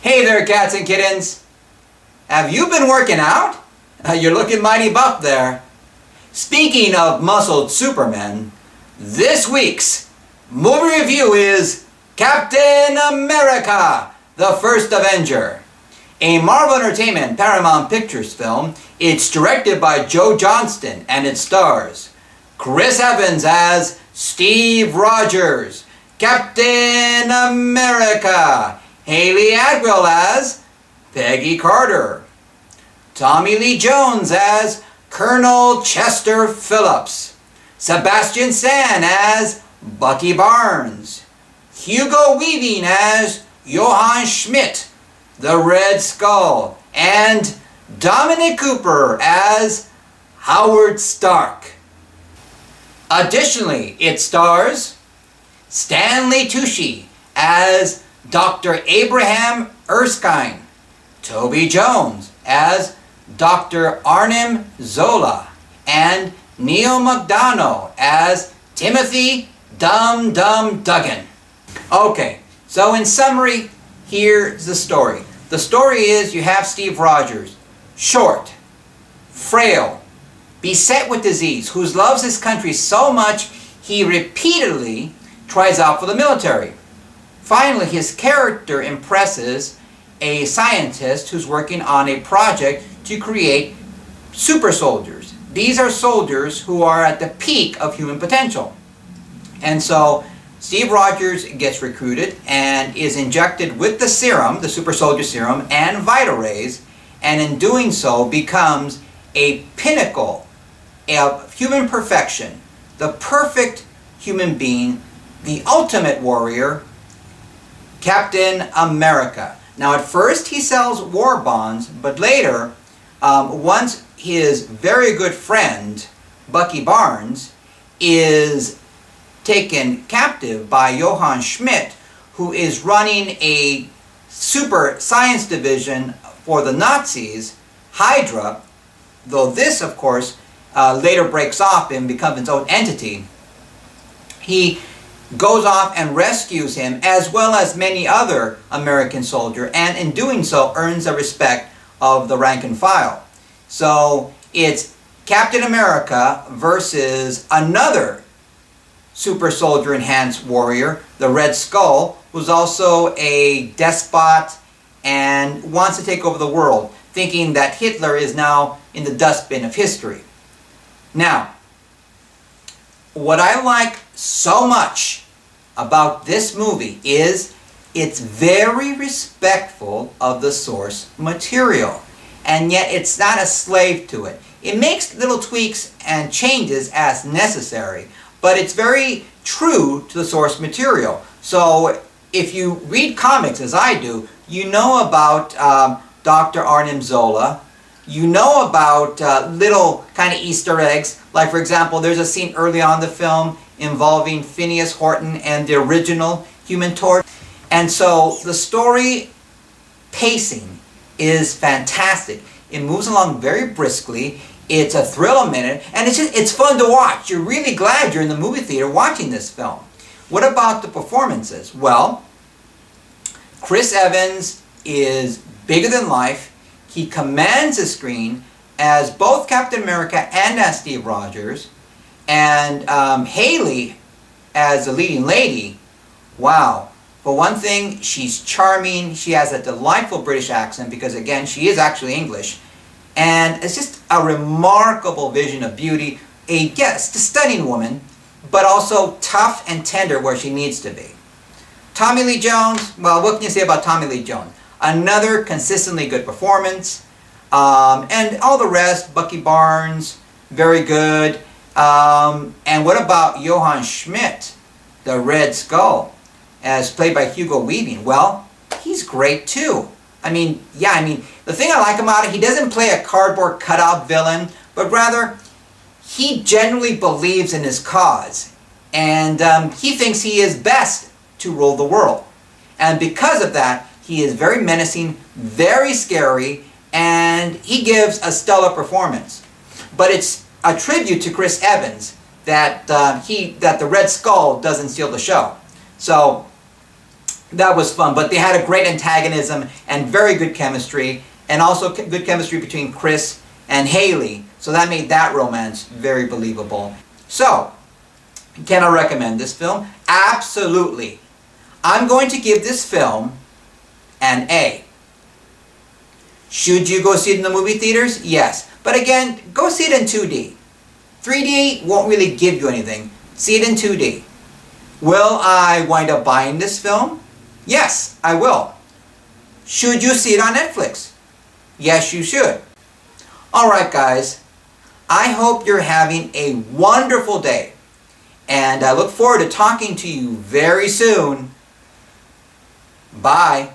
Hey there, cats and kittens. Have you been working out? You're looking mighty buff there. Speaking of muscled supermen, this week's movie review is Captain America, the First Avenger. A Marvel Entertainment Paramount Pictures film. It's directed by Joe Johnston and it stars Chris Evans as Steve Rogers, Captain America, Hayley Atwell as Peggy Carter, Tommy Lee Jones as Colonel Chester Phillips, Sebastian Stan as Bucky Barnes, Hugo Weaving as Johann Schmidt, the Red Skull, and Dominic Cooper as Howard Stark. Additionally, it stars Stanley Tucci as Dr. Abraham Erskine, Toby Jones as Dr. Arnim Zola, and Neil McDonough as Timothy Dum Dum Duggan. Okay, so in summary, here's the story. The story is you have Steve Rogers, short, frail, beset with disease, who loves his country so much he repeatedly tries out for the military. Finally, his character impresses a scientist who's working on a project to create super soldiers. These are soldiers who are at the peak of human potential. And so Steve Rogers gets recruited and is injected with the serum, the super soldier serum, and Vita Rays, and in doing so becomes a pinnacle of human perfection, the perfect human being, the ultimate warrior, Captain America. Now at first he sells war bonds, but later, once his very good friend, Bucky Barnes, is taken captive by Johann Schmidt, who is running a super science division for the Nazis, Hydra, though this, of course, later breaks off and becomes its own entity, he goes off and rescues him, as well as many other American soldiers, and in doing so earns the respect of the rank and file. So it's Captain America versus another super soldier enhanced warrior, the Red Skull, who's also a despot and wants to take over the world, thinking that Hitler is now in the dustbin of history. Now, what I like so much about this movie is it's very respectful of the source material, and yet it's not a slave to it. It makes little tweaks and changes as necessary, but it's very true to the source material. So if you read comics as I do, you know about Dr. Arnim Zola. You know about little kind of Easter eggs. Like, for example, there's a scene early on in the film involving Phineas Horton and the original Human Torch. And so the story pacing is fantastic. It moves along very briskly. It's a thrill a minute, and it's fun to watch. You're really glad you're in the movie theater watching this film. What about the performances? Well, Chris Evans is bigger than life. He commands the screen as both Captain America and as Steve Rogers. And Hayley as the leading lady, wow. For one thing, she's charming. She has a delightful British accent because, again, she is actually English. And it's just a remarkable vision of beauty. A stunning woman, but also tough and tender where she needs to be. Tommy Lee Jones, well, what can you say about Tommy Lee Jones? Another consistently good performance. And all the rest, Bucky Barnes, very good. And what about Johann Schmidt, the Red Skull, as played by Hugo Weaving? Well, he's great too. The thing I like about it, he doesn't play a cardboard cutout villain, but rather, he genuinely believes in his cause. And he thinks he is best to rule the world. And because of that, he is very menacing, very scary, and he gives a stellar performance. But it's a tribute to Chris Evans that the Red Skull doesn't steal the show. So That was fun, but they had a great antagonism and very good chemistry, and also good chemistry between Chris and Haley. So that made that romance very believable. So, can I recommend this film? Absolutely. I'm going to give this film an A. Should you go see it in the movie theaters? Yes. But again, go see it in 2D. 3D won't really give you anything. See it in 2D. Will I wind up buying this film? Yes, I will. Should you see it on Netflix? Yes, you should. Alright guys, I hope you're having a wonderful day. And I look forward to talking to you very soon. Bye.